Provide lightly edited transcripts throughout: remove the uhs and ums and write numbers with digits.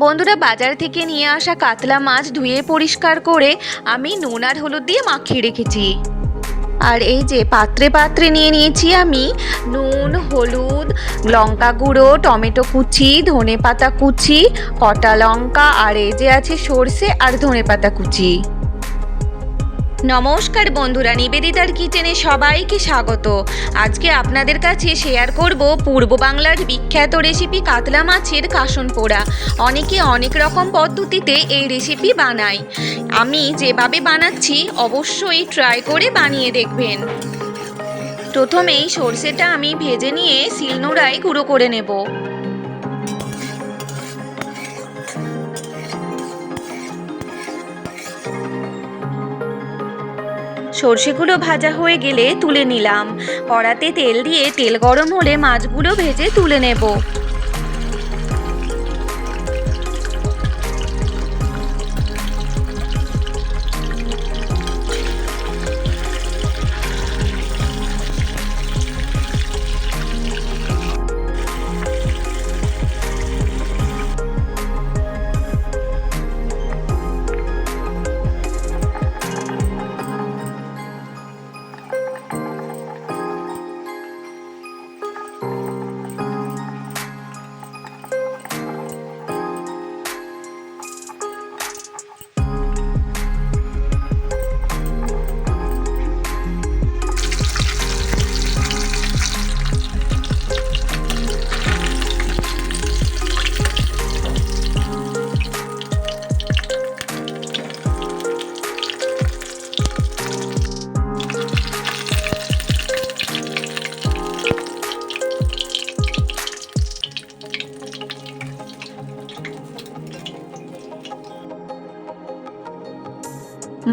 বন্ধুরা, বাজার থেকে নিয়ে আসা কাতলা মাছ ধুয়ে পরিষ্কার করে আমি নুন আর হলুদ দিয়ে মাখিয়ে রেখেছি। আর এই যে পাত্রে পাত্রে নিয়ে নিয়েছি আমি নুন, হলুদ, লঙ্কা গুঁড়ো, টমেটো কুচি, ধনেপাতা কুচি, কটা লঙ্কা, আর এই যে আছে সর্ষে আর ধনেপাতা কুচি। নমস্কার বন্ধুরা, নিবেদিতার কিচেনে সবাইকে স্বাগত। আজকে আপনাদের কাছে শেয়ার করব পূর্ব বাংলার বিখ্যাত রেসিপি কাতলা মাছের কাসন পোড়া। অনেকে অনেক রকম পদ্ধতিতে এই রেসিপি বানায়। আমি যেভাবে বানাচ্ছি অবশ্যই ট্রাই করে বানিয়ে দেখবেন। প্রথমেই সর্ষেটা আমি ভেজে নিয়ে শিলনোড়ায় গুঁড়ো করে নেব। সর্ষেগুলো ভাজা হয়ে গেলে তুলে নিলাম। কড়াতে তেল দিয়ে তেল গরম হলে মাছগুলো ভেজে তুলে নেব।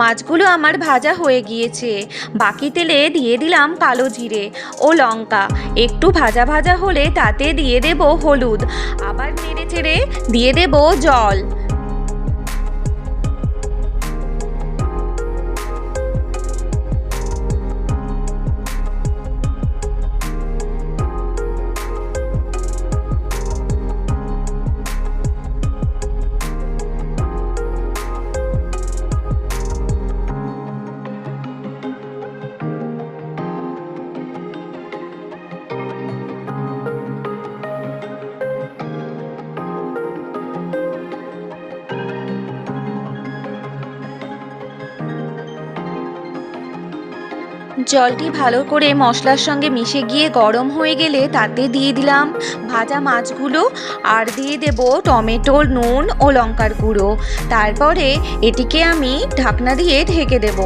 মাছগুলো আমার ভাজা হয়ে গিয়েছে। বাকি তেলে দিয়ে দিলাম কালো জিরে ও লঙ্কা। একটু ভাজা ভাজা হলে তাতে দিয়ে দেব হলুদ। আবার নেড়ে চেড়ে দিয়ে দেব জল। জলটি ভালো করে মশলার সঙ্গে মিশে গিয়ে গরম হয়ে গেলে তাতে দিয়ে দিলাম ভাজা মাছগুলো আর দিয়ে দেব টমেটো, নুন ও লঙ্কার গুঁড়ো। তারপরে এটিকে আমি ঢাকনা দিয়ে ঢেকে দেব।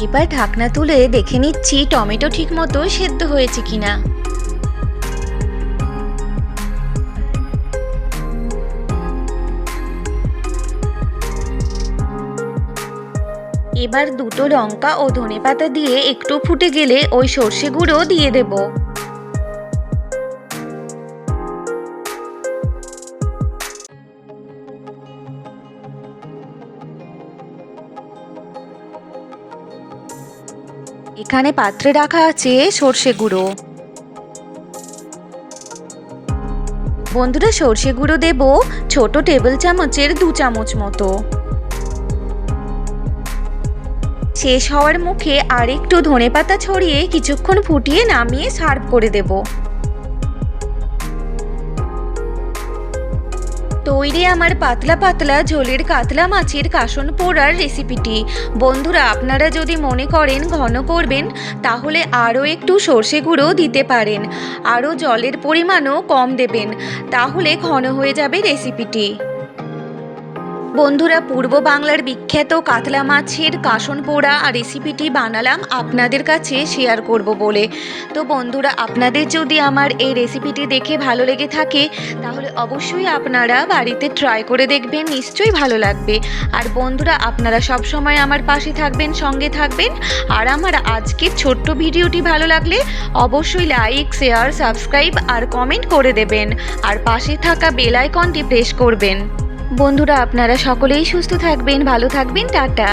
এবার ঢাকনা তুলে দেখে নিচ্ছি টমেটো ঠিকমতো সেদ্ধ হয়েছে কিনা। এবার দুটো লঙ্কা ও ধনেপাতা দিয়ে একটু ফুটে গেলে ওই সর্ষে গুঁড়ো দিয়ে দেব। এখানে পাত্রে রাখা আছে সর্ষে গুঁড়ো। বন্ধুরা, সর্ষে গুঁড়ো দেব ছোট টেবিল চামচের 2 চামচ মতো। শেষ হওয়ার মুখে আর একটু ধনেপাতা ছড়িয়ে কিছুক্ষণ ফুটিয়ে নামিয়ে সার্ভ করে দেব। তৈরি আমার পাতলা পাতলা ঝোলের কাতলা মাছের কাসন পোড়ার রেসিপিটি। বন্ধুরা, আপনারা যদি মনে করেন ঘন করবেন তাহলে আরও একটু সর্ষে গুঁড়ো দিতে পারেন। আরও জলের পরিমাণও কম দেবেন, তাহলে ঘন হয়ে যাবে রেসিপিটি। বন্ধুরা, পূর্ব বাংলার বিখ্যাত কাতলা মাছের কাসন পোড়া আর রেসিপিটি বানালাম আপনাদের কাছে শেয়ার করব বলে। তো বন্ধুরা, আপনাদের যদি আমার এই রেসিপিটি দেখে ভালো লেগে থাকে তাহলে অবশ্যই আপনারা বাড়িতে ট্রাই করে দেখবেন, নিশ্চয়ই ভালো লাগবে। আর বন্ধুরা, আপনারা সব সময় আমার পাশে থাকবেন, সঙ্গে থাকবেন। আর আমার আজকের ছোট্ট ভিডিওটি ভালো লাগলে অবশ্যই লাইক, শেয়ার, সাবস্ক্রাইব আর কমেন্ট করে দেবেন। আর পাশে থাকা বেল আইকনটি প্রেস করবেন। বন্ধুরা, আপনারা সকলেই সুস্থ থাকবেন, ভালো থাকবেন, টাটা।